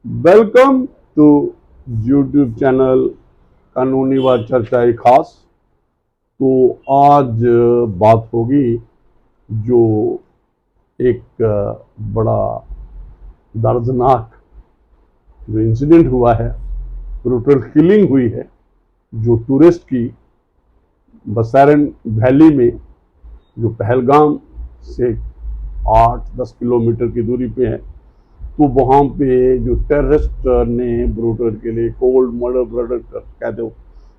Welcome to YouTube channel कानूनी व चर्चाएं खास। तो आज बात होगी जो एक बड़ा दर्दनाक जो इंसिडेंट हुआ है, ब्रूटल किलिंग हुई है जो टूरिस्ट की बसैरन वैली में, जो पहलगाम से 8-10 किलोमीटर की दूरी पे है। तो वहाँ पे जो टेररिस्ट ने ब्रूटल के लिए कोल्ड मर्डर कह दो,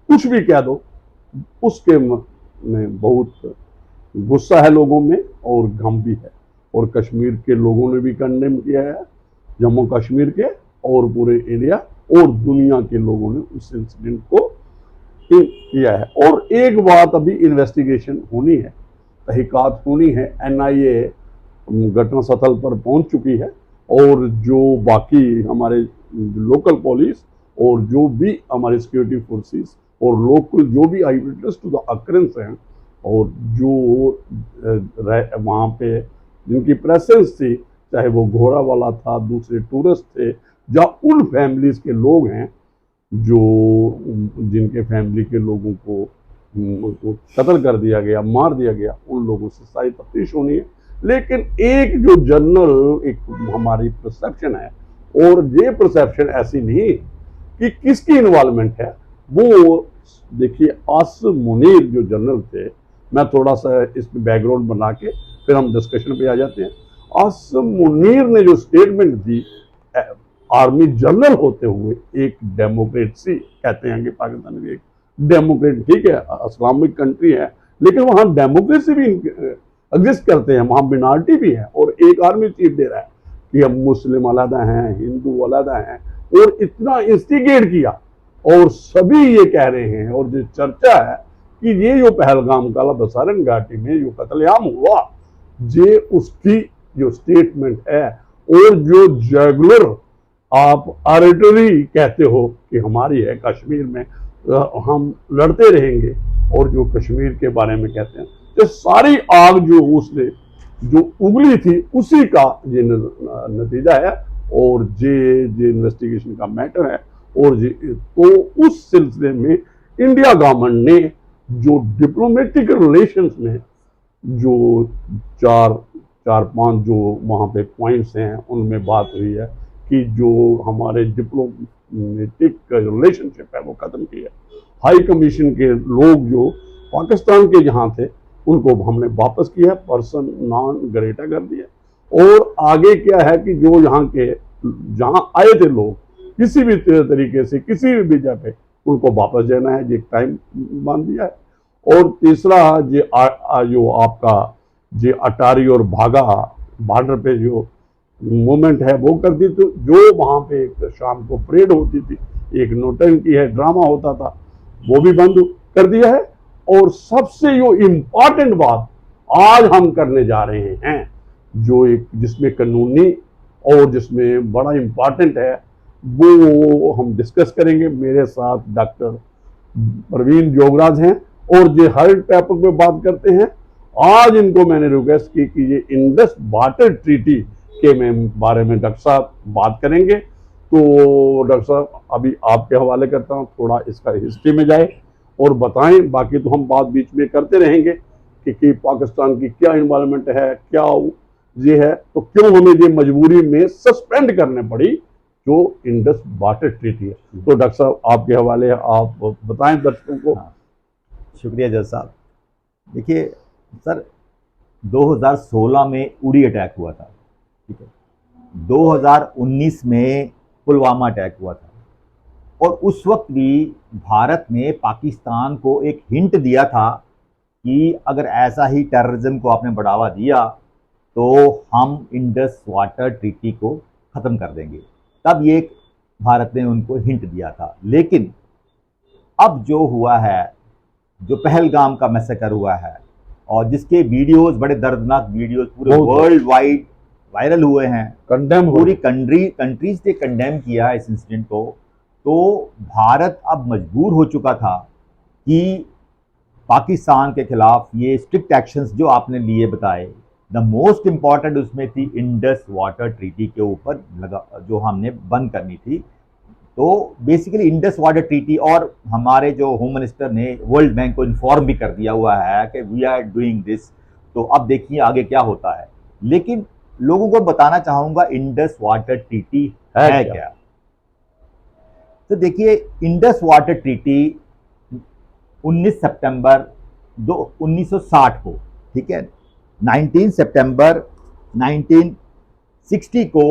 कुछ भी कह दो, उसके में बहुत गुस्सा है लोगों में और गम भी है। और कश्मीर के लोगों ने भी कंडेम किया है, जम्मू कश्मीर के और पूरे इंडिया और दुनिया के लोगों ने उस इंसिडेंट को किया है। और एक बात, अभी इन्वेस्टिगेशन होनी है, तहकीकात होनी है। एनआईए घटना स्थल पर पहुंच चुकी है और जो बाकी हमारे लोकल पुलिस और जो भी हमारे सिक्योरिटी फोर्सेस और लोकल जो भी आई विटनेस टू द अकरेंस हैं और जो वहाँ पे जिनकी प्रेजेंस थी, चाहे वो घोड़ा वाला था, दूसरे टूरिस्ट थे, या उन फैमिलीज के लोग हैं जो जिनके फैमिली के लोगों को कत्ल कर दिया गया, मार दिया गया, उन लोगों से सारी तफ्तीश होनी है। लेकिन एक जो जनरल एक हमारी परसेप्शन है, और ये परसेप्शन ऐसी नहीं कि किसकी इन्वॉल्वमेंट है, वो देखिए आसिम मुनीर जो जनरल थे, मैं थोड़ा सा इस पे बैकग्राउंड बना के फिर हम डिस्कशन पे आ जाते हैं। आसिम मुनीर ने जो स्टेटमेंट दी, आर्मी जनरल होते हुए, एक डेमोक्रेसी कहते हैं कि पाकिस्तान की एक डेमोक्रेट, ठीक है, इस्लामिक कंट्री है, लेकिन वहाँ डेमोक्रेसी भी एग्जिस्ट करते हैं, वहाँ मिनॉरिटी भी है, और एक आर्मी चीफ दे रहा है कि हम मुस्लिम अलहदा हैं, हिंदू अलहदा हैं, और इतना इंस्टिगेट किया। और सभी ये कह रहे हैं, और जो चर्चा है कि ये जो पहलगाम काला बसारन घाटी में जो कत्लेआम हुआ, ये उसकी जो स्टेटमेंट है, और जो रेगुलर आप आर्टिलरी कहते हो कि हमारी है कश्मीर में, हम लड़ते रहेंगे, और जो कश्मीर के बारे में कहते हैं, ये सारी आग जो उसने जो उगली थी उसी का ये नतीजा है। और ये इन्वेस्टिगेशन का मैटर है। और तो उस सिलसिले में इंडिया गवर्नमेंट ने जो डिप्लोमेटिक रिलेशंस में जो चार चार पांच जो वहाँ पे पॉइंट्स हैं, उनमें बात हुई है कि जो हमारे डिप्लोमेटिक रिलेशनशिप है वो खत्म की है। हाई कमीशन के लोग जो पाकिस्तान के जहाँ थे उनको हमने वापस किया, पर्सन नॉन ग्रेटा कर दिया। और आगे क्या है कि जो यहाँ के जहाँ आए थे लोग किसी भी तरीके से किसी भी वजह पे उनको वापस देना है, ये टाइम बांध दिया है। और तीसरा जो आपका जे अटारी और भागा बॉर्डर पे जो मूवमेंट है वो कर दी। तो जो वहाँ पे एक शाम को परेड होती थी, एक नौटंकी है, ड्रामा होता था, वो भी बंद कर दिया है। और सबसे जो इम्पोर्टेंट बात आज हम करने जा रहे हैं, जो एक जिसमें कानूनी और जिसमें बड़ा इम्पोर्टेंट है, वो हम डिस्कस करेंगे। मेरे साथ डॉक्टर प्रवीण जोगराज हैं और ये हर टॉपिक पे बात करते हैं। आज इनको मैंने रिक्वेस्ट की कि ये इंडस वाटर ट्रीटी के बारे में डॉक्टर साहब बात करेंगे। तो डॉक्टर साहब अभी आपके हवाले करता हूँ, थोड़ा इसका हिस्ट्री में जाए और बताएं। बाकी तो हम बात बीच में करते रहेंगे कि पाकिस्तान की क्या इन्वॉल्वमेंट है, क्या ये है, तो क्यों हमें ये मजबूरी में सस्पेंड करने पड़ी जो इंडस वाटर ट्रीटी है। तो डॉक्टर साहब आपके हवाले, आप बताएं दर्शकों को। शुक्रिया जज साहब। देखिए सर, 2016 में उड़ी अटैक हुआ था, ठीक है। 2019 में पुलवामा अटैक हुआ था, और उस वक्त भी भारत ने पाकिस्तान को एक हिंट दिया था कि अगर ऐसा ही टेररिज्म को आपने बढ़ावा दिया तो हम इंडस वाटर ट्रीटी को ख़त्म कर देंगे। तब ये भारत ने उनको हिंट दिया था। लेकिन अब जो हुआ है, जो पहलगाम का मैसेकर हुआ है, और जिसके वीडियोस, बड़े दर्दनाक वीडियोस पूरे वर्ल्ड वाइड वायरल हुए हैं, कंडेम पूरी कंट्रीज ने कंडेम किया है इस इंसिडेंट को। तो भारत अब मजबूर हो चुका था कि पाकिस्तान के खिलाफ ये स्ट्रिक्ट एक्शंस जो आपने लिए बताए, द मोस्ट इंपॉर्टेंट उसमें थी इंडस वाटर ट्रीटी के ऊपर लगा, जो हमने बंद करनी थी। तो बेसिकली इंडस वाटर ट्रीटी, और हमारे जो होम मिनिस्टर ने वर्ल्ड बैंक को इन्फॉर्म भी कर दिया हुआ है कि वी आर डूइंग दिस। तो अब देखिए आगे क्या होता है। लेकिन लोगों को बताना चाहूंगा इंडस वाटर ट्रीटी है क्या। तो देखिए इंडस वाटर ट्रीटी 19 सितंबर 1960 को, ठीक है, 19 सितंबर 1960 को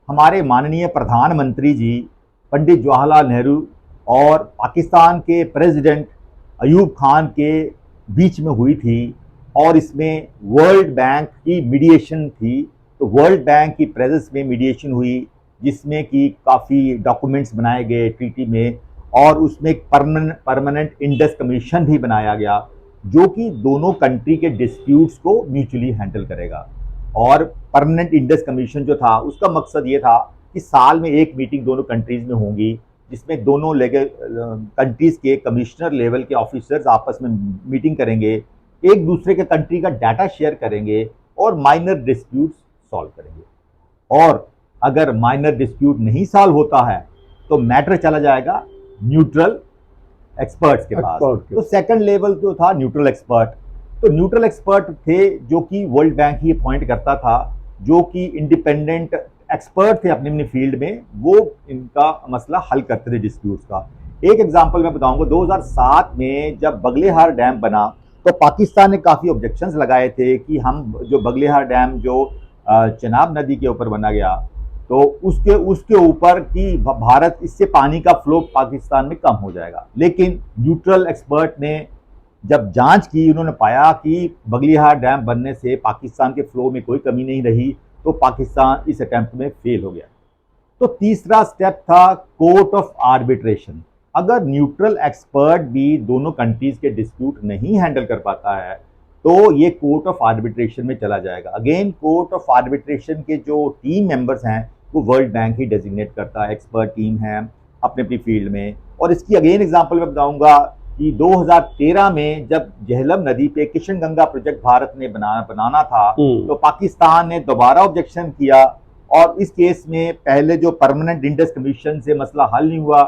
हमारे माननीय प्रधानमंत्री जी पंडित जवाहरलाल नेहरू और पाकिस्तान के प्रेसिडेंट अयूब खान के बीच में हुई थी। और इसमें वर्ल्ड बैंक की मीडिएशन थी। तो वर्ल्ड बैंक की प्रेजेंस में मीडिएशन हुई, जिसमें कि काफ़ी डॉक्यूमेंट्स बनाए गए ट्रीटी में, और उसमें एक परमानेंट इंडस कमीशन भी बनाया गया, जो कि दोनों कंट्री के डिस्प्यूट्स को म्यूचुअली हैंडल करेगा। और परमानेंट इंडस कमीशन जो था, उसका मकसद ये था कि साल में एक मीटिंग दोनों कंट्रीज में होंगी, जिसमें दोनों कंट्रीज के कमिश्नर लेवल के ऑफिसर्स आपस में मीटिंग करेंगे, एक दूसरे के कंट्री का डाटा शेयर करेंगे और माइनर डिस्प्यूट्स सॉल्व करेंगे। और अगर माइनर डिस्प्यूट नहीं सॉल्व होता है तो मैटर चला जाएगा न्यूट्रल एक्सपर्ट्स के पास। तो सेकंड लेवल जो था न्यूट्रल एक्सपर्ट, तो न्यूट्रल एक्सपर्ट थे जो कि वर्ल्ड बैंक ही अपॉइंट करता था, जो कि इंडिपेंडेंट एक्सपर्ट थे अपनी अपनी फील्ड में, वो इनका मसला हल करते थे डिस्प्यूट्स का। एक एग्जांपल मैं बताऊंगा, 2007 में जब बगलेहार डैम बना तो पाकिस्तान ने काफ़ी ऑब्जेक्शंस लगाए थे कि हम जो बगलेहार डैम जो चनाब नदी के ऊपर बना गया, तो उसके ऊपर कि भारत इससे पानी का फ्लो पाकिस्तान में कम हो जाएगा। लेकिन न्यूट्रल एक्सपर्ट ने जब जांच की, उन्होंने पाया कि बगलिहार डैम बनने से पाकिस्तान के फ्लो में कोई कमी नहीं रही, तो पाकिस्तान इस अटेम्प्ट में फेल हो गया। तो तीसरा स्टेप था कोर्ट ऑफ आर्बिट्रेशन। अगर न्यूट्रल एक्सपर्ट भी दोनों कंट्रीज के डिस्प्यूट नहीं हैंडल कर पाता है तो ये कोर्ट ऑफ आर्बिट्रेशन में चला जाएगा। अगेन कोर्ट ऑफ आर्बिट्रेशन के जो टीम मेंबर्स हैं वो वर्ल्ड बैंक ही डेजिग्नेट करता है, एक्सपर्ट टीम है अपने अपनी फील्ड में। और इसकी अगेन एग्जांपल मैं बताऊंगा कि 2013 में जब झेलम नदी पे किशन गंगा प्रोजेक्ट भारत ने बनाना था, तो पाकिस्तान ने दोबारा ऑब्जेक्शन किया, और इस केस में पहले जो परमानेंट इंडस कमीशन से मसला हल नहीं हुआ,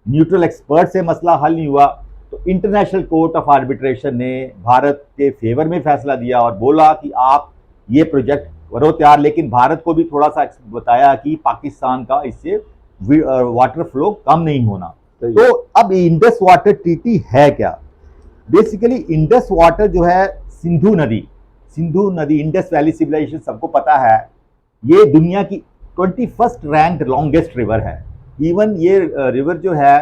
न्यूट्रल एक्सपर्ट से मसला हल नहीं हुआ, तो इंटरनेशनल कोर्ट ऑफ आर्बिट्रेशन ने भारत के फेवर में फैसला दिया और बोला कि आप ये प्रोजेक्ट करो तैयार, लेकिन भारत को भी थोड़ा सा बताया कि पाकिस्तान का इससे वाटर फ्लो कम नहीं होना। तो अब इंडस वाटर ट्रीटी है क्या? बेसिकली इंडस वाटर जो है सिंधु नदी इंडस वैली सिविलाइजेशन सबको पता है, ये दुनिया की 21st रैंक्ड लॉन्गेस्ट रिवर है। इवन ये रिवर जो है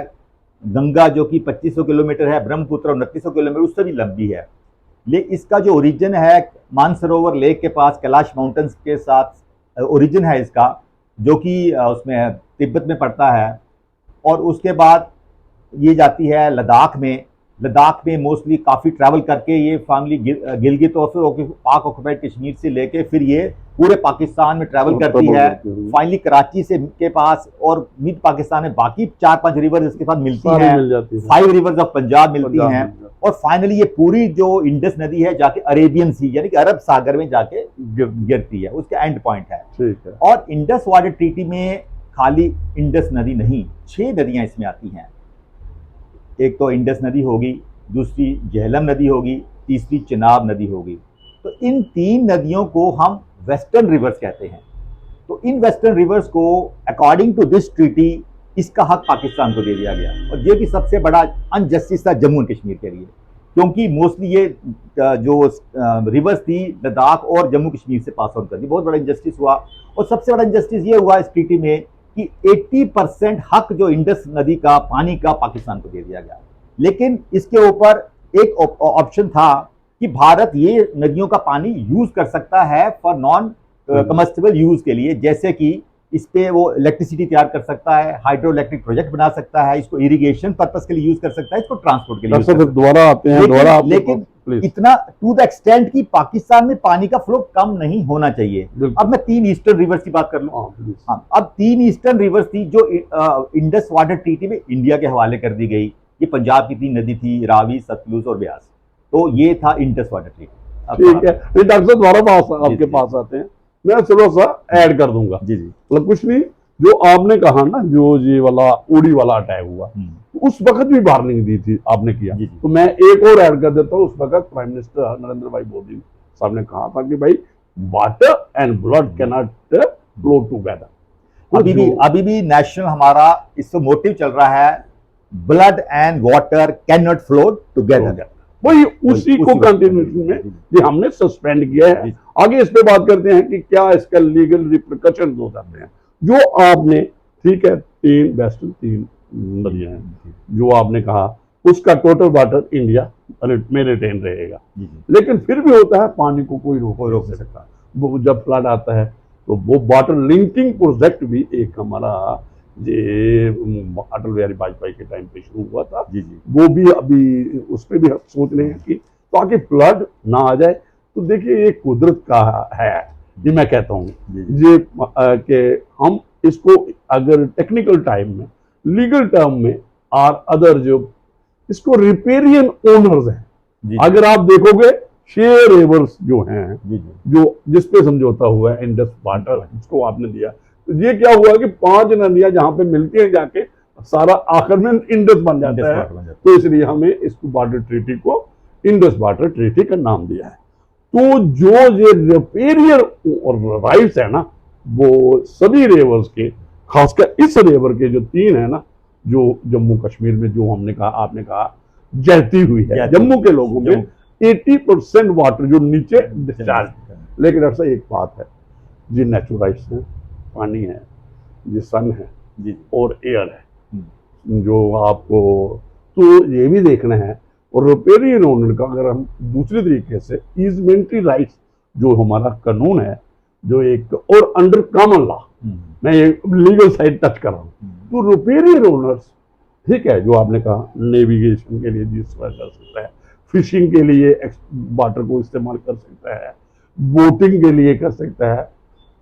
गंगा जो कि 2500 किलोमीटर है, ब्रह्मपुत्र 2900 किलोमीटर, उससे भी लंबी है। लेकिन इसका जो ओरिजिन है मानसरोवर लेक के पास कैलाश माउंटेन्स के साथ ओरिजिन है इसका, जो कि उसमें तिब्बत में पड़ता है। और उसके बाद ये जाती है लद्दाख में मोस्टली काफ़ी ट्रैवल करके ये फैमिली गिलगित और फिर पाक ऑक्युपाइड कश्मीर से लेके फिर ये पूरे पाकिस्तान में ट्रैवल करती है, फाइनली कराची से के पास, और मिड पाकिस्तान में बाकी 4-5 रिवर इसके साथ मिलती हैं, 5 रिवर्स ऑफ पंजाब मिलती हैं, और फाइनली ये पूरी जो इंडस नदी है जाके अरेबियन सी यानी कि अरब सागर में जाके गिरती है, उसका एंड पॉइंट है। और इंडस वाटर ट्रीटी में खाली इंडस नदी नहीं, 6 नदियां इसमें आती हैं। एक तो इंडस नदी होगी, दूसरी झेलम नदी होगी, तीसरी चिनाब नदी होगी। तो इन 3 नदियों को हम वेस्टर्न रिवर्स कहते हैं। तो इन वेस्टर्न रिवर्स को अकॉर्डिंग टू दिस ट्रीटी इसका हक पाकिस्तान को दे दिया गया, और ये भी सबसे बड़ा अनजस्टिस था जम्मू एंड कश्मीर के लिए, क्योंकि मोस्टली ये जो रिवर्स थी लद्दाख और जम्मू कश्मीर से पास आउट कर दी। बहुत बड़ा इंजस्टिस हुआ, और सबसे बड़ा इंजस्टिस ये हुआ इस ट्रीटी में कि 80% हक जो इंडस नदी का पानी का पाकिस्तान को दे दिया गया। लेकिन इसके ऊपर एक ऑप्शन था कि भारत ये नदियों का पानी यूज कर सकता है फॉर नॉन कमस्टेबल यूज के लिए, जैसे कि इस पे वो इलेक्ट्रिसिटी तैयार कर सकता है, हाइड्रो इलेक्ट्रिक प्रोजेक्ट बना सकता है, इसको इरिगेशन पर्पस के लिए यूज कर सकता है, इसको ट्रांसपोर्ट के लिए दोबारा आते हैं। लेकिन इतना टू द एक्सटेंट कि पाकिस्तान में पानी का फ्लो कम नहीं होना चाहिए। अब मैं 3 ईस्टर्न रिवर्स की बात कर लूं। हाँ, अब 3 ईस्टर्न रिवर्स थी जो इंडस वाटर ट्रीटी में इंडिया के हवाले कर दी गई। ये पंजाब की 3 नदी थी, रावी, सतलुज और ब्यास। तो ये था इंडस वाटर ट्रीटी। ठीक है, नहीं डॉक्टर साहब दोबारा पास आपके पास आते हैं, मैं थोड़ा सा ऐड कर दूंगा। जी जी मतलब कुछ नहीं, जो आपने कहा ना जो ये वाला उड़ी वाला अटैक हुआ, तो उस वक्त भी वार्निंग दी थी आपने किया, जी, जी। तो मैं एक और ऐड कर देता हूँ। उस वक्त प्राइम मिनिस्टर नरेंद्र भाई मोदी साहब ने कहा था कि भाई water and blood can not flow together. अभी भी नेशनल हमारा इससे मोटिव चल रहा है, blood and water can not flow together. वही उसी को कंटिन्यूशन में ये हमने सस्पेंड किया है। आगे इस पे बात करते हैं कि क्या इसका लीगल रिप्रिकॉशन हो सकते हैं। जो आपने, ठीक है, 3 वेस्टर्न 3 नदियां हैं जो आपने कहा, उसका टोटल वाटर इंडिया में रिटेन रहेगा, लेकिन फिर भी होता है पानी को कोई रोक नहीं सकता। वो जब फ्लड आता है तो वो वाटर लिंकिंग प्रोजेक्ट भी एक हमारा ये अटल बिहारी वाजपेयी के टाइम पे शुरू हुआ था, वो भी अभी उस पर भी सोच रहे हैं कि ताकि फ्लड ना आ जाए। तो देखिए ये कुदरत का है, ये मैं कहता हूँ ये कि हम इसको अगर टेक्निकल टाइम में, लीगल टर्म में और अदर जो इसको रिपेरियन ओनर्स हैं, अगर आप देखोगे शेयर रिवर्स जो हैं, जो जिसपे समझौता हुआ है इंडस वाटर जिसको आपने दिया, तो ये क्या हुआ कि 5 नदियां जहां पे मिलती हैं जाके सारा आखिर में इंडस बन जाता है। तो इसलिए हमें इस वाटर ट्रीटी को इंडस वाटर ट्रीटी का नाम दिया है। तो जो ये रिपेरियर राइट्स है ना, वो सभी रिवर्स के, खासकर इस रिवर के जो 3 है ना, जो जम्मू कश्मीर में जो हमने कहा, आपने कहा जहती हुई है, जम्मू के लोगों में 80% वाटर जो नीचे डिस्चार्ज। लेकिन ऐसा एक बात है, जी नेचुरल राइट्स है, पानी है, ये सन है जी, और एयर है जो आपको, तो ये भी देखना है। और रिपेरियन ओनर का अगर हम दूसरे तरीके से ईजमेंट्री राइट्स जो हमारा कानून है, जो एक और अंडर कॉमन लॉ, मैं ये लीगल साइड टच कर रहा हूँ, तो रिपेरियन ओनर्स, ठीक है, जो आपने कहा नेविगेशन के लिए यूज कर सकता है, फिशिंग के लिए वाटर को इस्तेमाल कर सकता है, बोटिंग के लिए कर सकता है,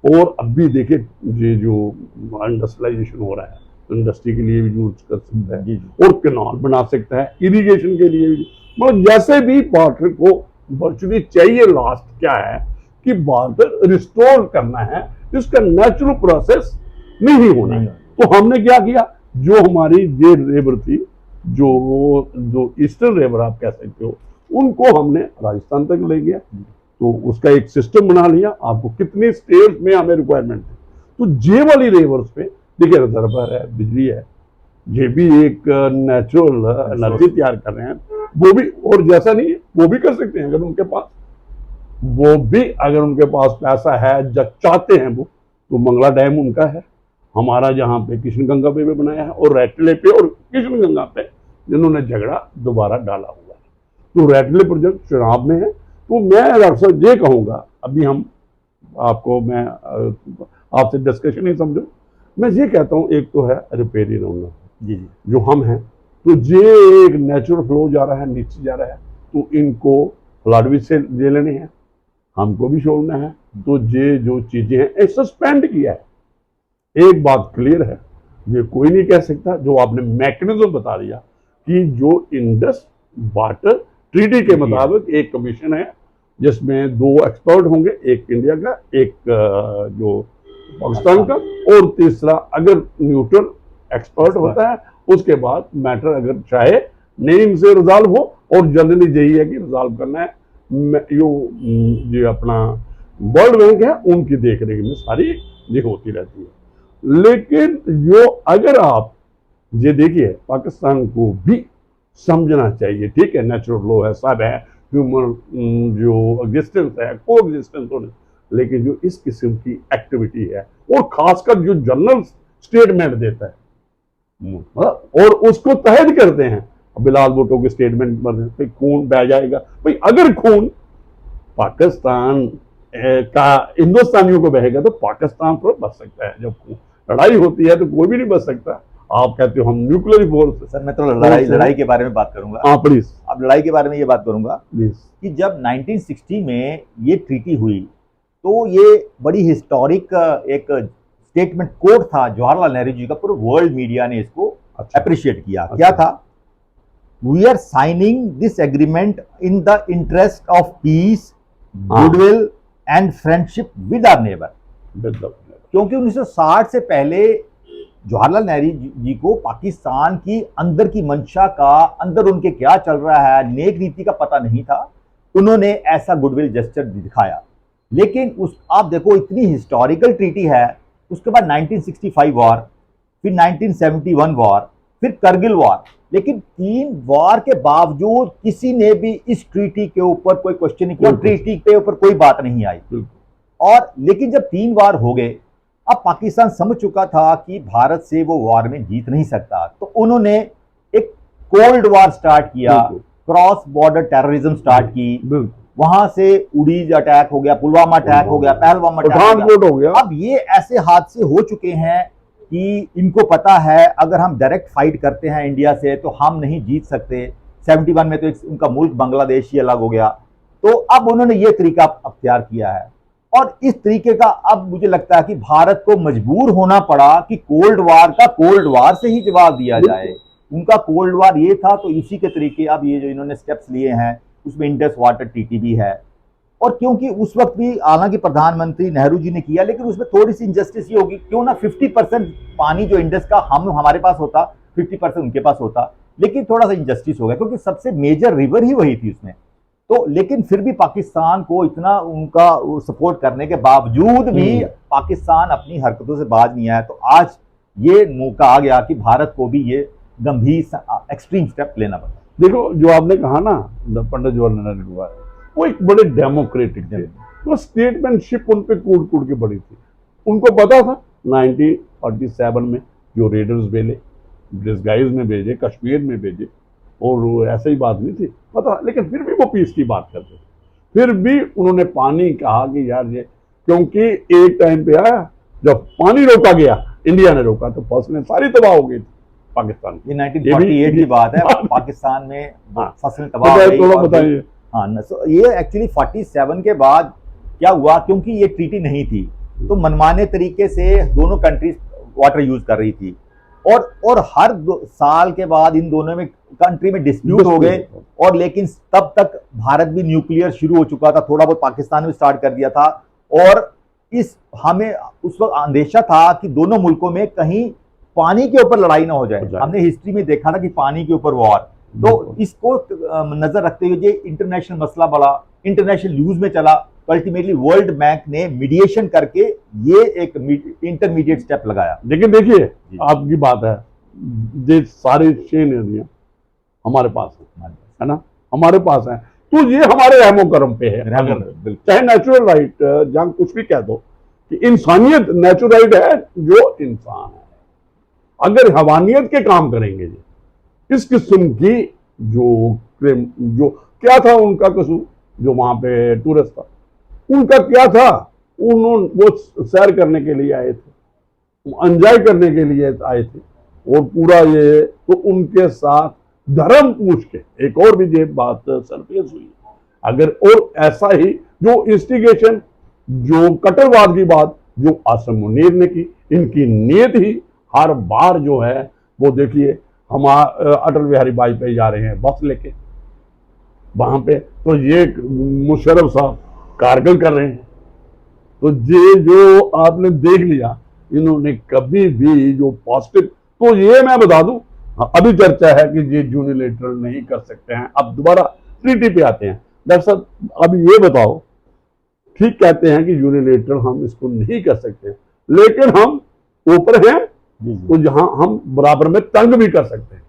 और अब भी देखिए ये जो इंडस्ट्रियलाइजेशन हो रहा है तो इंडस्ट्री के लिए भी यूज कर सकता है, और कैनाल बना सकता है इरिगेशन के लिए भी। मतलब जैसे भी वाटर को वर्चुअली चाहिए, लास्ट क्या है कि वाटर रिस्टोर करना है, इसका नेचुरल प्रोसेस नहीं होना है। तो हमने क्या किया, जो हमारी ये रिवर थी, जो ईस्टर्न रिवर आप कह सकते हो, उनको हमने राजस्थान तक ले गया, तो उसका एक सिस्टम बना लिया, आपको कितने स्टेट में हमें रिक्वायरमेंट है। तो जे वाली रिवर्स पे देखिए रिजर्वर है, बिजली है, ये भी एक नेचुरल एनर्जी तैयार कर रहे हैं, वो भी, और जैसा नहीं है वो भी कर सकते हैं अगर उनके पास, वो भी अगर उनके पास पैसा है, जब चाहते हैं वो, तो मंगला डैम उनका है, हमारा जहाँ पे कृष्णगंगा पे भी बनाया है, और रेटले पे और कृष्णगंगा पे जिन्होंने झगड़ा दोबारा डाला हुआ है, तो रेटले प्रोजेक्ट चुनाव में है। तो मैं डॉक्टर साहब ये कहूँगा, अभी हम आपको, मैं आपसे डिस्कशन ही समझो, मैं ये कहता हूँ, एक तो है रिपेरियन ओनर जी जो हम हैं, तो ये एक नेचुरल फ्लो जा रहा है, नीचे जा रहा है, तो इनको फ्लड भी से ले लेने हैं, हमको भी छोड़ना है। तो ये जो चीजें हैं सस्पेंड किया है। एक बात क्लियर है, ये कोई नहीं कह सकता, जो आपने मैकेनिज्म बता दिया कि जो इंडस वाटर ट्रीटी के मुताबिक एक कमीशन है जिसमें 2 एक्सपर्ट होंगे, एक इंडिया का, एक जो पाकिस्तान का, और तीसरा अगर न्यूट्रल एक्सपर्ट होता है, उसके बाद मैटर अगर चाहे नेम से रिजॉल्व हो, और जनरली यही है कि रिजॉल्व करना है जो अपना वर्ल्ड बैंक है उनकी देखरेख में सारी ये होती रहती है। लेकिन जो अगर आप ये देखिए, पाकिस्तान को भी समझना चाहिए, ठीक है, नेचुरल लॉ है, सब है, ह्यूमन जो एग्जिस्टेंस है, को एग्जिस्टेंस होने, लेकिन जो इस किस्म की एक्टिविटी है, और खासकर जो जनरल स्टेटमेंट देता है और उसको तहत करते हैं, बिलाल भुट्टो के स्टेटमेंट पर खून बह जाएगा, भाई अगर खून पाकिस्तान का हिंदुस्तानियों को बहेगा तो पाकिस्तान पर बच सकता है, जब लड़ाई होती है तो कोई भी नहीं बच सकता। आप कहते हो हम न्यूक्लियर फोर्स। सर मैं तो लड़ाई के बारे में बात करूंगा। हाँ प्लीज। अब लड़ाई के बारे में ये बात करूंगा प्लीज, कि जब 1960 में ये ट्रीटी हुई तो ये बड़ी हिस्टोरिक एक स्टेटमेंट कोट था जवाहरलाल नेहरू जी का, पूरे वर्ल्ड मीडिया ने इसको अप्रिशिएट किया। क्या था? We are signing this agreement in the interest of peace हाँ। Goodwill and friendship with our neighbour. बिल्कुल। क्योंकि 1960 से पहले जवाहरलाल नेहरू जी को पाकिस्तान की अंदर की मंशा का, अंदर उनके क्या चल रहा है, नेक नीति का पता नहीं था। उन्होंने ऐसा गुडविल जेस्चर दिखाया। लेकिन उस आप देखो, इतनी हिस्टोरिकल ट्रीटी है, उसके बाद 1965 वॉर, फिर 1971 वॉर, फिर करगिल वॉर, लेकिन 3 वॉर के बावजूद किसी ने भी इस ट्रीटी के ऊपर कोई क्वेश्चन नहीं किया, ट्रीटी के ऊपर कोई बात नहीं आई। और लेकिन जब 3 वॉर हो गए, अब पाकिस्तान समझ चुका था कि भारत से वो वॉर में जीत नहीं सकता, तो उन्होंने एक कोल्ड वॉर स्टार्ट किया, क्रॉस बॉर्डर टेररिज्म स्टार्ट की। वहां से उड़ीद अटैक हो गया, पुलवामा अटैक हो गया, पहलगाम अटैक हो गया। अब ये ऐसे हादसे हो चुके हैं कि इनको पता है अगर हम डायरेक्ट फाइट करते हैं इंडिया से तो हम नहीं जीत सकते। 71 में तो उनका मुल्क बांग्लादेश ही अलग हो गया। तो अब उन्होंने ये तरीका अख्तियार किया है, और इस तरीके का अब मुझे लगता है कि भारत को मजबूर होना पड़ा कि कोल्ड वार का कोल्ड वार से ही जवाब दिया जाए। उनका कोल्ड वार ये था, तो इसी के तरीके अब ये जो इन्होंने स्टेप्स लिए हैं, उसमें इंडस वाटर ट्रीटी भी है। और क्योंकि उस वक्त भी हालांकि प्रधानमंत्री नेहरू जी ने किया, लेकिन उसमें थोड़ी सी इंजस्टिस ये होगी, क्यों ना 50% पानी जो इंडस का हमारे पास होता, 50% उनके पास होता, लेकिन थोड़ा सा इंजस्टिस हो गया क्योंकि सबसे मेजर रिवर ही वही थी उसमें। तो लेकिन फिर भी पाकिस्तान को इतना उनका सपोर्ट करने के बावजूद भी पाकिस्तान अपनी हरकतों से बाज नहीं आया। तो आज ये मौका आ गया कि भारत को भी ये गंभीर एक्सट्रीम स्टेप लेना पड़ा। देखो, जो आपने कहा ना पंडित जवाहरलाल नेहरू, वो एक बड़े डेमोक्रेटिक थे। वो स्टेटमैनशिप उन पे कूट कूट के बड़ी थी। उनको पता था 1947 में जो रेडर्स भेजे, डिस्गाइज में भेजे, कश्मीर में भेजे, और ऐसे ही बात नहीं थी पता, लेकिन फिर भी वो पीस की बात करते थे। फिर भी उन्होंने पानी कहा कि यार ये, क्योंकि एक टाइम पे आया जब पानी रोका गया, इंडिया ने रोका, तो फसलें सारी तबाह हो गई थी पाकिस्तान। ये 1948 की बात है, पाकिस्तान में फसलें तबाह हो गई। थोड़ा बताइए। हाँ, ये एक्चुअली 47 के बाद क्या हुआ, क्योंकि ये ट्रीटी नहीं थी तो मनमाने तरीके से दोनों कंट्रीज वाटर यूज कर रही थी, और हर साल के बाद इन दोनों में कंट्री में डिस्प्यूट हो गए। और लेकिन तब तक भारत भी न्यूक्लियर शुरू हो चुका था, थोड़ा बहुत पाकिस्तान ने स्टार्ट कर दिया था, और हमें उस वक्त अंदेशा था कि दोनों मुल्कों में कहीं पानी के ऊपर लड़ाई ना हो जाए। हमने हिस्ट्री में देखा था कि पानी के ऊपर वॉर, तो इसको नजर रखते हुए ये इंटरनेशनल मसला बड़ा इंटरनेशनल न्यूज में चला। अल्टीमेटली वर्ल्ड बैंक ने मीडिएशन करके ये एक इंटरमीडिएट स्टेप लगाया। लेकिन देखिए, आपकी बात है, ये सारे 6 नदियां हमारे पास है ना, हमारे पास है, तो ये हमारे रहमो करम पे है। चाहे नेचुरल राइट जहां कुछ भी कह दो कि इंसानियत नेचुरल राइट है, जो इंसान है अगर हवानियत के काम करेंगे, इस किस्म की जो क्या था उनका कसूर, जो वहां पे टूरिस्ट था उनका क्या था, उन्होंने वो सैर करने के लिए आए थे, एंजॉय करने के लिए आए थे, और पूरा ये तो उनके साथ धर्म पूछ के एक और भी ये बात सरफेस हुई। अगर और ऐसा ही जो इंस्टिगेशन, जो कट्टरवाद की बात जो आसिम मुनीर ने की, इनकी नीयत ही हर बार जो है वो देखिए, हम अटल बिहारी वाजपेयी जा रहे हैं बस लेके वहां पे, तो ये मुशर्रफ साहब कारगिल कर रहे हैं, तो ये जो आपने देख लिया, इन्होंने कभी भी जो पॉजिटिव, तो ये मैं बता दूं, अभी चर्चा है कि ये यूनिलेटरल नहीं कर सकते हैं। अब दोबारा ट्रीटी पे आते हैं। डॉक्टर साहब, अब ये बताओ, ठीक कहते हैं कि यूनिलेटरल हम इसको नहीं कर सकते, लेकिन हम ऊपर हैं तो जहां हम बराबर में तंग भी कर सकते हैं।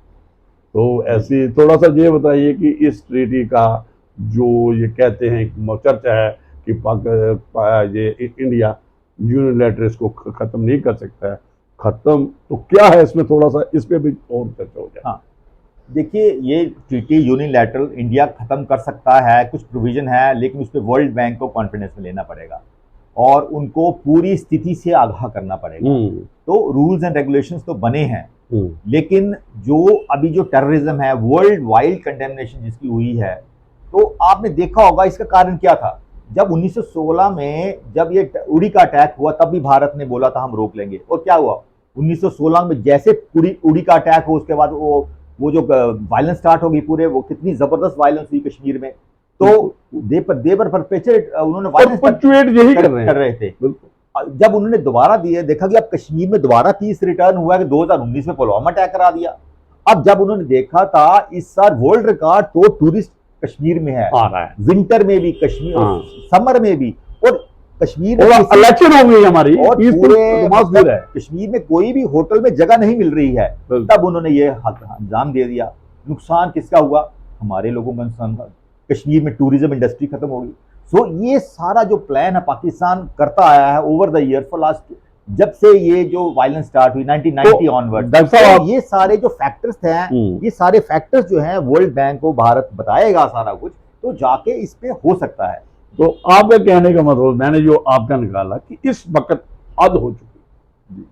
तो ऐसी थोड़ा सा ये बताइए कि इस ट्रीटी का जो ये कहते हैं चर्चा है कि ये इंडिया यूनिलेटरल इसको खत्म नहीं कर सकता है, खत्म तो क्या है इसमें, थोड़ा सा इस पे भी और चर्चा हो जाए। हाँ, देखिए, ये ट्रीटी यूनिलैटरल इंडिया खत्म कर सकता है, कुछ प्रोविजन है, लेकिन उस पर वर्ल्ड बैंक को कॉन्फिडेंस में लेना पड़ेगा और उनको पूरी स्थिति से आगाह करना पड़ेगा। तो रूल्स एंड रेगुलेशंस तो बने हैं, लेकिन जो अभी जो टेररिज्म है, वर्ल्ड वाइड कंडेमनेशन जिसकी हुई है, तो आपने देखा होगा इसका कारण क्या था। जब 1916 में जब ये उड़ी का अटैक हुआ, तब भी भारत ने बोला था हम रोक लेंगे, और क्या हुआ 1916 में, जैसे उड़ी का अटैक हो उसके बाद वो जो वायलेंस स्टार्ट होगी पूरे, वो कितनी जबरदस्त वायलेंस हुई कश्मीर में। तो देवर परपेचुएट उन्होंने violence परपेचुएट यही कर रहे थे। बिल्कुल। जब उन्होंने दोबारा दिए, देखा कि अब कश्मीर में दोबारा 30 रिटर्न हुआ कि 2019 में पुलवामा अटैक करा दिया। अब जब उन्होंने देखा था इस साल वर्ल्ड रिकॉर्ड तो टूरिस्ट कश्मीर में है, आ रहा है, विंटर में भी कश्मीर, समर में भी, और कश्मीर में इलेक्शन हो गई हमारी, और पूरे कश्मीर में कोई भी होटल में जगह नहीं मिल रही है। तब उन्होंने ये अंजाम दे दिया। नुकसान किसका हुआ? हमारे लोगों का नुकसान हुआ। कश्मीर में टूरिज्म इंडस्ट्री खत्म हो गई। सो ये सारा जो प्लान है पाकिस्तान करता आया है over the year for last, जब से ये जो वायलेंस स्टार्ट हुई 1990 ऑनवर्ड, तो ये सारे जो फैक्टर्स हैं, ये सारे फैक्टर्स जो हैं वर्ल्ड बैंक को भारत बताएगा सारा कुछ, तो जाके इस पे हो सकता है। तो आपका कहने का मतलब, मैंने जो आपका निकाला कि इस वक्त हद हो चुकी,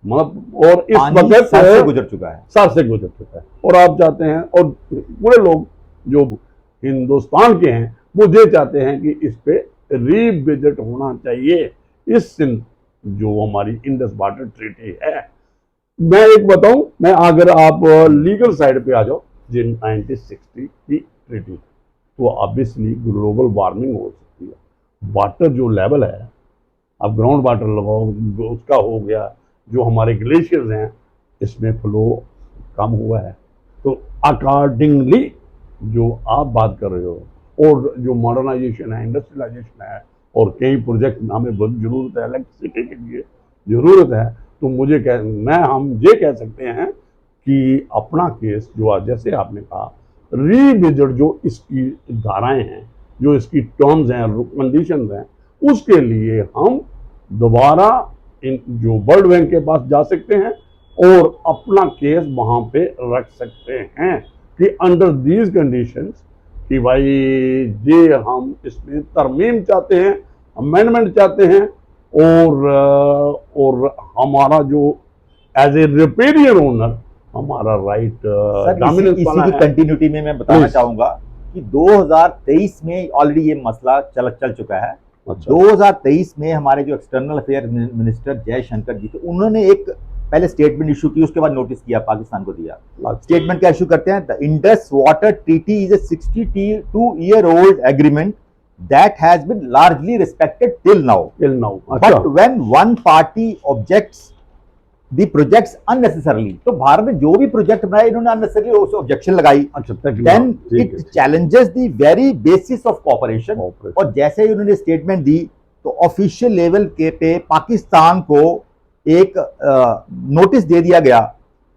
मतलब, और इस वक्त सर से गुजर चुका है, सर से गुजर चुका है, और आप चाहते हैं, और पूरे लोग जो हिंदुस्तान के हैं वो ये चाहते हैं कि इस पे रीविजिट होना चाहिए। इस जो हमारी इंडस वाटर ट्रीटी है, मैं एक बताऊं, मैं अगर आप लीगल साइड पे आ जाओ, जो 1960 की ट्रीटी, तो ऑब्वियसली ग्लोबल वार्मिंग हो सकती है। वाटर जो लेवल है, अब ग्राउंड वाटर लगाओ, जो उसका हो गया, जो हमारे ग्लेशियर्स हैं इसमें फ्लो कम हुआ है। तो अकॉर्डिंगली जो आप बात कर रहे हो, और जो मॉडर्नाइजेशन है, इंडस्ट्रियलाइजेशन है, और कई प्रोजेक्ट हमें बहुत जरूरत है, इलेक्ट्रिसिटी के लिए जरूरत है, तो हम ये कह सकते हैं कि अपना केस जो आज जैसे आपने कहा रीविजिट, जो इसकी धाराएं हैं, जो इसकी टर्म्स हैं, कंडीशंस हैं, उसके लिए हम दोबारा जो वर्ल्ड बैंक के पास जा सकते हैं और अपना केस वहां पे रख सकते हैं कि अंडर दीज कंडीशंस कि भाई ये हम इसमें तरमीम चाहते हैं, अमेंडमेंट चाहते हैं, और हमारा जो एज ए रिपेरियर ओनर हमारा राइट इसी की कंटिन्यूटी में मैं बताना चाहूंगा कि 2023 में ऑलरेडी ये मसला चल चुका है। अच्छा। 2023 में हमारे जो एक्सटर्नल अफेयर मिनिस्टर जयशंकर जी थे, उन्होंने एक पहले स्टेटमेंट इशू की, उसके बाद नोटिस किया, पाकिस्तान को दिया। स्टेटमेंट क्या इशू करते हैं? The Indus water treaty is a 62-year-old agreement that has been largely respected till now. अच्छा। But when one party objects the projects unnecessarily, तो भारत ने जो भी प्रोजेक्ट बनाए इन्होंने unnecessarily उसे ऑब्जेक्शन लगाई, then it challenges the very basis of cooperation। और जैसे ही उन्होंने स्टेटमेंट दी तो ऑफिशियल लेवल के पे पाकिस्तान को एक नोटिस दे दिया गया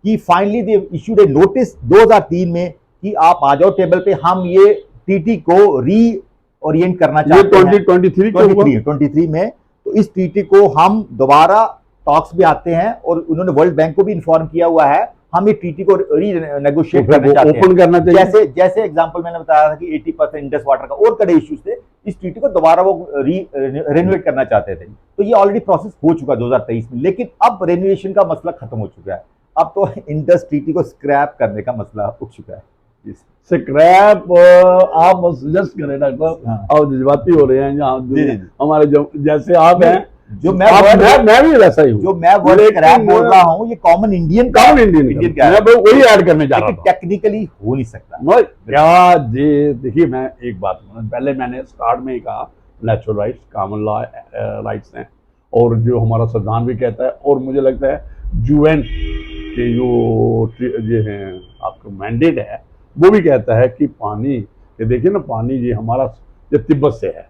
कि finally they issued A notice 2003 में कि आप आ जाओ टेबल पे, हम ये टीटी को री ओरिएंट करना चाहते हैं 2023 में। तो इस ट्रीटी को हम दोबारा टॉक्स में आते हैं, और उन्होंने वर्ल्ड बैंक को भी इन्फॉर्म किया हुआ है, हम इस ट्रीटी को री नेगोशिएट करना चाहते हैं, ओपन करना चाहिए। जैसे एग्जांपल मैंने बताया था कि 80% इंडस वाटर का और कड़े इश्यूज थे, इस ट्रीटी को दोबारा वो रेनोवेट करना चाहते थे। तो ये ऑलरेडी प्रोसेस हो चुका 2023 में, लेकिन अब रेनोवेशन का मसला खत्म हो चुका है। अब तो इंडस ट्रीटी को स्क्रैप करने का मसला उठ चुका है। स्क्रैप आप सजेस्ट करें डॉक्टर, आप जज्बाती हो रहे हैं, हमारे जैसे आप हैं, जो मैं भी वैसा ही हूँ, जो मैं वर्ड स्क्रैप बोल रहा हूँ, ये कॉमन इंडियन मैं वही ऐड करने जा रहा हूँ। टेक्निकली हो नहीं सकता क्या जी। देखिए, मैं एक बात पहले मैंने स्टार्ट में ही कहा, natural rights, common law rights हैं, और जो हमारा संविधान भी कहता है, और मुझे लगता है यूएन के जो ये हैं आपका मैंडेट है, वो भी कहता है कि पानी, ये देखिए ना, पानी ये हमारा ये तिब्बत से है,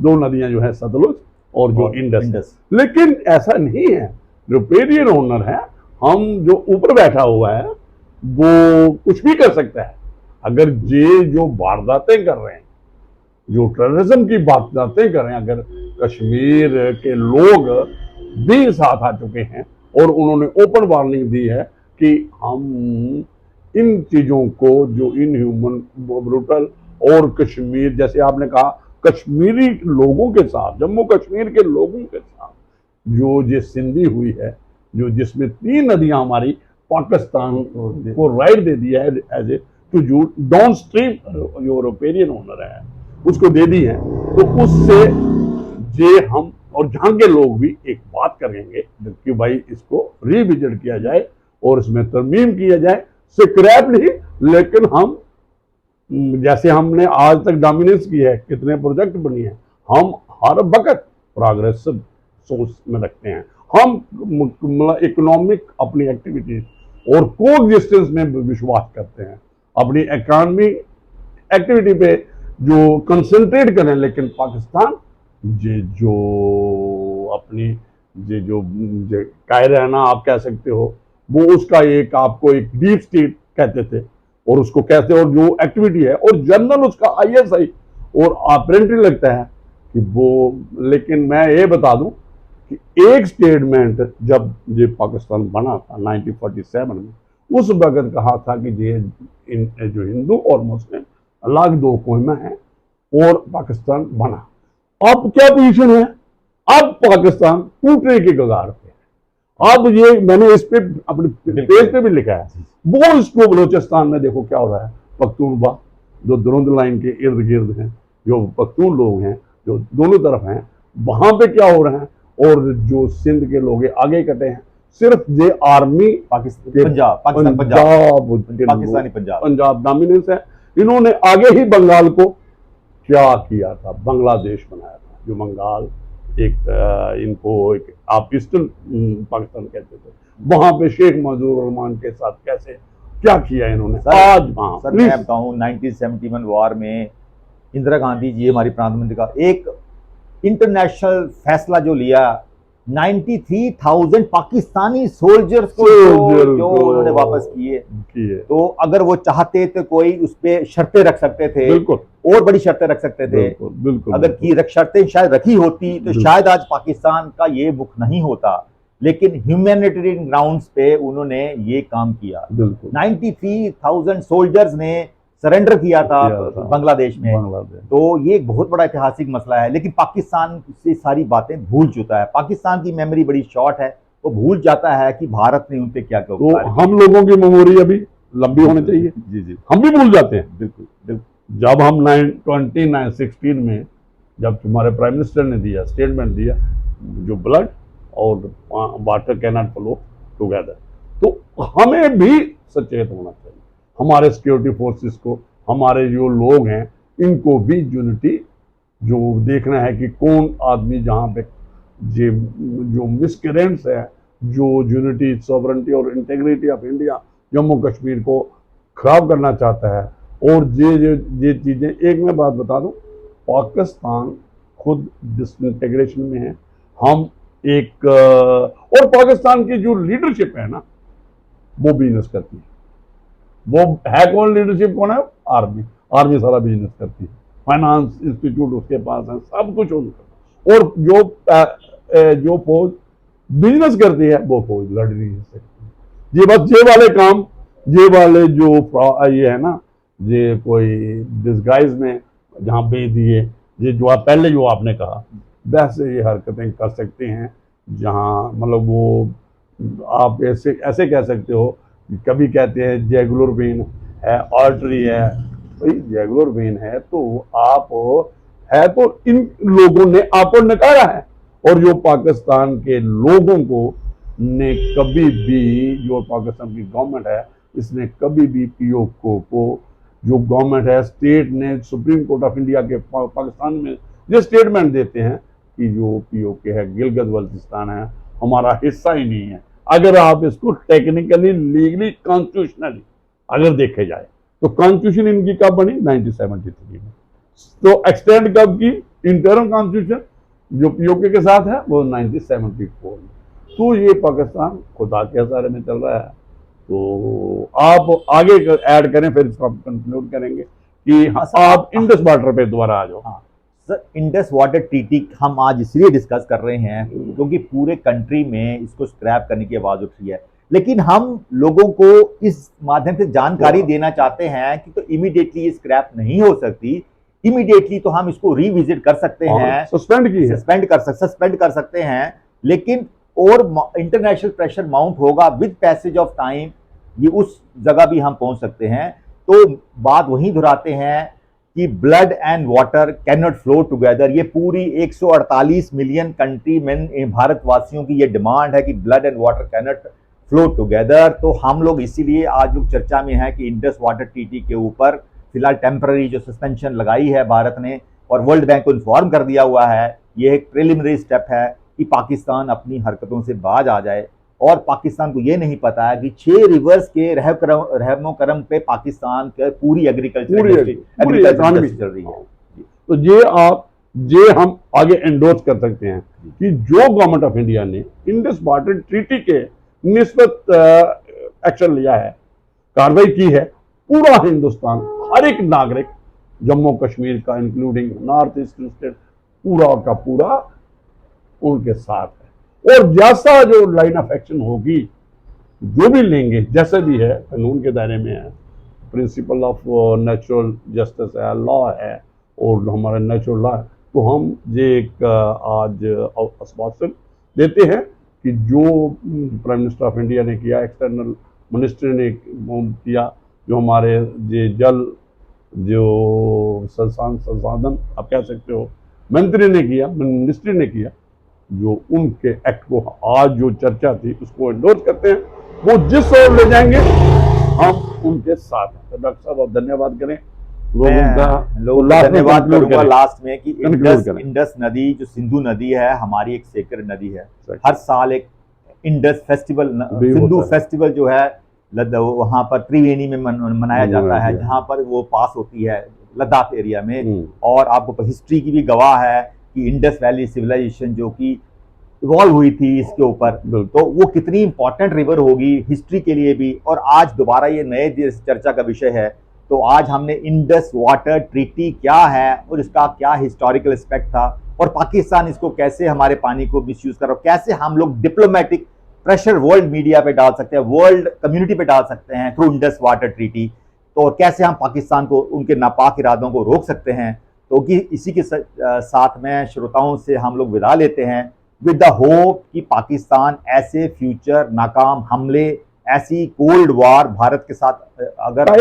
दो नदियां जो है सतलुज और जो इंडस। लेकिन ऐसा नहीं है, रिपेरियर ओनर है, हम जो ऊपर बैठा हुआ है वो कुछ भी कर सकता है। अगर ये जो वारदातें कर रहे हैं, जो टेररिज्म की वारदातें कर रहे हैं, अगर कश्मीर के लोग भी साथ आ चुके हैं और उन्होंने ओपन वार्निंग दी है कि हम इन चीजों को, जो इनह्यूमन, ब्रूटल, और कश्मीर जैसे आपने कहा कश्मीरी लोगों के साथ, जम्मू कश्मीर के लोगों के साथ जो ये सिंधी हुई है, जो जिसमें 3 नदियां हमारी पाकिस्तान को राइट दे दिया है as a to you down stream, जो रिपेरियर ओनर है उसको दे दी है, तो उससे ये हम और जहां के लोग भी एक बात करेंगे कि भाई इसको रीविजिट किया जाए और इसमें तरमीम किया जाए, स्क्रैप नहीं, लेकिन हम जैसे हमने आज तक डोमिनेंस की है, कितने प्रोजेक्ट बनी है, हम हर वक्त प्रोग्रेसिव सोच में रखते हैं। हम मतलब इकोनॉमिक अपनी एक्टिविटीज और कोएग्जिस्टेंस में विश्वास करते हैं, अपनी इकोनॉमी एक्टिविटी पे जो कंसंट्रेट करें। लेकिन पाकिस्तान ये जो अपनी ये जो कायरा है ना, आप कह सकते हो, वो उसका एक आपको एक डीप स्टेट कहते थे और उसको कहते हैं, और जो एक्टिविटी है और जनरल उसका आईएसआई और अपरेंटली लगता है कि वो। लेकिन मैं ये बता दूं कि एक स्टेटमेंट जब ये पाकिस्तान बना था 1947 में, उस वक्त कहा था कि ये जो हिंदू और मुस्लिम अलग दो कौमें हैं और पाकिस्तान बना। अब क्या पोजीशन है? अब पाकिस्तान टूटने के कगार पे है। अब ये मैंने इस पे अपने पेज पे भी लिखा है, वो इसको बलोचिस्तान में देखो क्या हो रहा है। पख्तूनख्वा जो दुरंद लाइन के इर्द गिर्द हैं, जो पख्तून लोग हैं, जो दोनों तरफ हैं, वहां पे क्या हो रहा है। और जो सिंध के लोग आगे कटे हैं, सिर्फ ये आर्मी पंजाब डोमिनेंस है। इन्होंने आगे ही बंगाल को क्या किया था, बांग्लादेश बनाया था, जो बंगाल इनको एक आप ईस्टर्न पाकिस्तान कहते थे, वहां पे शेख मुजीबुर रहमान के साथ कैसे क्या किया इन्होंने। आज सर मैं बताऊं 1971 वॉर में इंदिरा गांधी जी हमारी प्रधानमंत्री का एक इंटरनेशनल फैसला जो लिया, 93,000 पाकिस्तानी सोल्जर्स को जो उन्होंने वापस किए। तो अगर वो चाहते तो कोई उस पर शर्तें रख सकते थे, बिल्कुल, और बड़ी शर्तें रख सकते थे। बिल्कुल, अगर की शर्तें शायद रखी होती तो शायद आज पाकिस्तान का ये मुख नहीं होता। लेकिन ह्यूमैनिटेरियन ग्राउंड्स पे उन्होंने ये काम किया। 93,000 सोल्जर्स ने सरेंडर किया था बांग्लादेश में। तो ये एक बहुत बड़ा ऐतिहासिक मसला है। लेकिन पाकिस्तान से सारी बातें भूल चुका है। पाकिस्तान की मेमोरी बड़ी शॉर्ट है, वो भूल जाता है कि भारत ने उन पे क्या किया। तो हम लोगों की मेमोरी अभी लंबी होनी चाहिए। जी हम भी भूल जाते हैं। बिल्कुल। जब हम 2016 में जब तुम्हारे प्राइम मिनिस्टर ने दिया स्टेटमेंट दिया, जो ब्लड और water can not flow together, तो हमें भी सचेत होना चाहिए। हमारे सिक्योरिटी फोर्सेस को, हमारे जो लोग हैं, इनको भी यूनिटी जो देखना है कि कौन आदमी जहाँ पे जो मिसकरेंट्स है, जो यूनिटी सॉवरेंटी और integrity of India Jammu Kashmir को खराब करना चाहता है। और ये चीज़ें, एक मैं बात बता दूं, पाकिस्तान खुद डिसइंटीग्रेशन में है। हम एक और पाकिस्तान की जो लीडरशिप है ना, वो बिजनेस करती है। वो है कौन लीडरशिप, कौन है? आर्मी सारा बिजनेस करती है। फाइनेंस इंस्टीट्यूट उसके पास है, सब कुछ उनका। और जो फौज बिजनेस करती है, वो फौज लड़ नहीं सकती। ये बस ये वाले काम, ये वाले जो ये है ना, ये कोई डिस्गाइज में जहाँ भेज दिए, ये जो आप पहले जो आपने कहा, वैसे ये हरकतें कर सकते हैं। जहाँ मतलब वो आप ऐसे कह सकते हो, कभी कहते हैं जैगुलर वेन है, आर्टरी है। भाई जैगुलर वेन है तो आप है तो इन लोगों ने आपको नकारा है। और जो पाकिस्तान के लोगों को ने कभी भी, जो पाकिस्तान की गवर्नमेंट है, इसने कभी भी पीओके को, जो गवर्नमेंट है, स्टेट ने सुप्रीम कोर्ट ऑफ इंडिया के पाकिस्तान में ये स्टेटमेंट देते हैं कि जो पीओके है, गिलगित बल्तिस्तान है, हमारा हिस्सा ही नहीं है। अगर आप इसको टेक्निकली, लीगली, कॉन्स्टिट्यूशनली अगर देखे जाए तो कॉन्स्टिट्यूशन इनकी कब बनी? 1973 में। तो एक्सटेंड कब की इंटरनल कॉन्स्टिट्यूशन जो पीओके के साथ है, वो 1974 में। तो ये पाकिस्तान खुदा के इशारे में चल रहा है। तो आप आगे ऐड करें, फिर इसको आप कंक्लूड करेंगे कि आप इंडस वाटर पे दोबारा आ जाओ। सर, इंडस वाटर ट्रीटी हम आज इसलिए डिस्कस कर रहे हैं क्योंकि पूरे कंट्री में इसको स्क्रैप करने की आवाज उठी है। लेकिन हम लोगों को इस माध्यम से जानकारी देना चाहते हैं कि तो इमीडिएटली ये स्क्रैप नहीं हो सकती। इमीडिएटली तो हम इसको रिविजिट कर सकते हैं, सस्पेंड कर सकते हैं। लेकिन और इंटरनेशनल प्रेशर माउंट होगा विद पैसेज ऑफ टाइम, ये उस जगह भी हम पहुंच सकते हैं। तो बात वहीं दोहराते हैं कि blood and water can not flow together. ये पूरी 148 मिलियन कंट्री में भारतवासियों की ये डिमांड है कि blood and water can not flow together. तो हम लोग इसीलिए आज लोग चर्चा में है कि इंडस वाटर ट्रीटी के ऊपर फिलहाल टेम्पररी जो सस्पेंशन लगाई है भारत ने और वर्ल्ड बैंक को इन्फॉर्म कर दिया हुआ है, ये एक प्रिलिमिनरी स्टेप है कि पाकिस्तान अपनी हरकतों से बाज आ जाए। और पाकिस्तान को ये नहीं पता है कि 6 रिवर्स के रहमो करम पे पाकिस्तान के पूरी एग्रीकल्चर इकॉनमी चल रही है। तो ये हम आगे एंडोर्स कर सकते हैं कि जो गवर्नमेंट ऑफ इंडिया ने इंडस वाटर ट्रीटी के निस्बत एक्शन लिया है, कार्रवाई की है, पूरा हिंदुस्तान, हर एक नागरिक, जम्मू कश्मीर का इंक्लूडिंग नॉर्थ ईस्टर्न स्टेट, पूरा का पूरा उनके साथ है। और जैसा जो लाइन ऑफ एक्शन होगी, जो भी लेंगे, जैसे भी है, कानून के दायरे में है, प्रिंसिपल ऑफ नेचुरल जस्टिस है, लॉ है, और हमारा नेचुरल लॉ है, तो हम ये एक आज आश्वासन देते हैं कि जो प्राइम मिनिस्टर ऑफ इंडिया ने किया, एक्सटर्नल मिनिस्टर ने किया, जो हमारे ये जल जो संसाधन आप कह सकते हो मंत्री ने किया, मिनिस्ट्री ने किया, जो उनके एक्ट को आज जो चर्चा थी उसको एंडोर्स करते हैं। वो जिस ओर ले जाएंगे हम उनके साथ हैं। तो डॉक्टर साहब आप धन्यवाद करें लोगों का धन्यवाद करूंगा लास्ट में कि इंडस नदी जो सिंधु नदी है, हमारी एक सेक्रेड नदी है। हर साल एक इंडस फेस्टिवल, सिंधु फेस्टिवल जो है वहां पर त्रिवेणी में मनाया जाता है, जहां पर वो पास होती है लद्दाख एरिया में। और आपको हिस्ट्री की भी गवाह है कि इंडस वैली सिविलाइजेशन जो कि इवॉल्व हुई थी इसके ऊपर, तो वो कितनी इंपॉर्टेंट रिवर होगी हिस्ट्री के लिए भी। और आज दोबारा ये नए चर्चा का विषय है, तो आज हमने इंडस वाटर ट्रीटी क्या है और इसका क्या हिस्टोरिकल एस्पेक्ट था, और पाकिस्तान इसको कैसे हमारे पानी को मिसयूज कर रहा है, कैसे हम लोग डिप्लोमेटिक प्रेशर वर्ल्ड मीडिया पे डाल सकते हैं, वर्ल्ड कम्युनिटी पे डाल सकते हैं थ्रू इंडस वाटर ट्रीटी, तो कैसे हम पाकिस्तान को उनके नापाक इरादों को रोक सकते हैं। तो कि इसी के साथ में श्रोताओं से हम लोग विदा लेते हैं विद द होप कि पाकिस्तान ऐसे फ्यूचर नाकाम हमले, ऐसी कोल्ड वॉर भारत के साथ अगर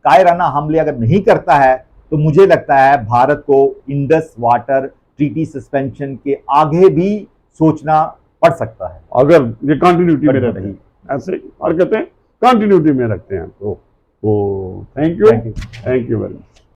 कायराना हमले अगर नहीं करता है, तो मुझे लगता है भारत को इंडस वाटर ट्रीटी सस्पेंशन के आगे भी सोचना पड़ सकता है, अगर ये कंटिन्यूटी में रहते हैं, ऐसे हरकतें कंटिन्यूटी में रखते हैं। तो थैंक यू वेरी मच।